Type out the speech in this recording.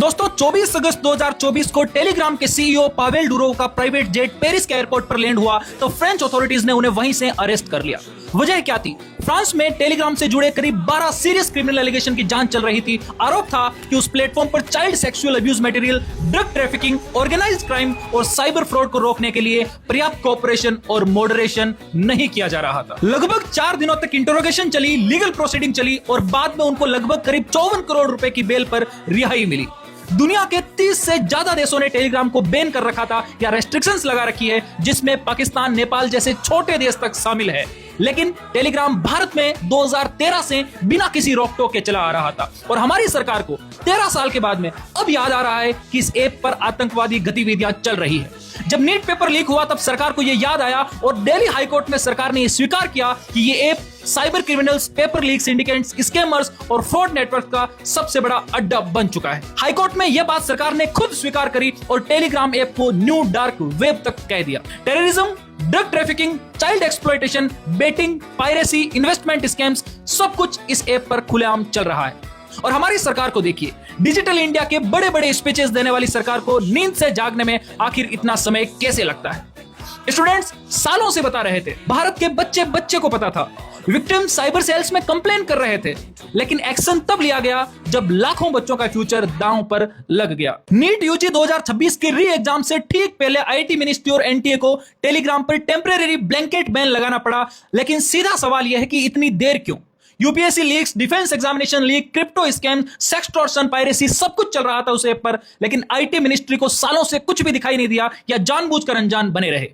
दोस्तों 24 अगस्त 2024 को टेलीग्राम के सीईओ पावेल डुरोव का प्राइवेट जेट पेरिस के एयरपोर्ट पर लैंड हुआ तो फ्रेंच अथॉरिटीज ने उन्हें वहीं से अरेस्ट कर लिया। वजह क्या थी? फ्रांस में टेलीग्राम से जुड़े करीब 12 सीरियस क्रिमिनल एलिगेशन की जांच चल रही थी। आरोप था कि उस प्लेटफॉर्म पर child sexual abuse material, drug trafficking, organised crime और साइबर फ्रॉड को रोकने के लिए पर्याप्त कोऑपरेशन और मॉडरेशन नहीं किया जा रहा था। लगभग 4 दिनों तक इंटरोगेशन चली, लीगल प्रोसीडिंग चली और बाद में उनको लगभग करीब 54 करोड़ रुपए की बेल पर रिहाई मिली। दुनिया के 30 से ज्यादा देशों ने टेलीग्राम को बैन कर रखा था या रेस्ट्रिक्शंस लगा रखी है, जिसमें पाकिस्तान, नेपाल जैसे छोटे देश तक शामिल है। लेकिन टेलीग्राम भारत में 2013 से बिना किसी रोक टोक के चला आ रहा था और हमारी सरकार को 13 साल के बाद में अब याद आ रहा है कि इस ऐप पर आतंकवादी गतिविधियां चल रही है। जब नीट पेपर लीक हुआ तब सरकार को यह याद आया और दिल्ली हाईकोर्ट में सरकार ने यह स्वीकार किया कि यह app cyber criminals, paper leak syndicates, scammers और फ्रॉड नेटवर्क का सबसे बड़ा अड्डा बन चुका है। हाईकोर्ट में यह बात सरकार ने खुद स्वीकार करी और टेलीग्राम ऐप को न्यू डार्क वेब तक कह दिया। Terrorism, drug trafficking, child exploitation, betting, piracy, investment scams, सब कुछ इस ऐप पर खुलेआम चल रहा है। और हमारी सरकार को देखिए, डिजिटल इंडिया के बड़े बड़े स्पीचेस देने वाली सरकार को नींद से जागने में आखिर इतना समय कैसे लगता है? स्टूडेंट्स सालों से बता रहे थे, भारत के बच्चे बच्चे को पता था, विक्टिम साइबर सेल्स में कंप्लेन कर रहे थे, लेकिन एक्शन तब लिया गया जब लाखों बच्चों का फ्यूचर दांव पर लग गया। नीट यूजी 2026 के री एग्जाम से ठीक पहले आईटी मिनिस्ट्री और एनटीए को टेलीग्राम पर टेम्परेरी ब्लैंकेट बैन लगाना पड़ा। लेकिन सीधा सवाल यह है कि इतनी देर क्यों? UPSC leaks, defence examination leak, crypto scam, sextortion, piracy, सब कुछ चल रहा था उस ऐप पर, लेकिन आईटी मिनिस्ट्री को सालों से कुछ भी दिखाई नहीं दिया या जानबूझकर अनजान बने रहे।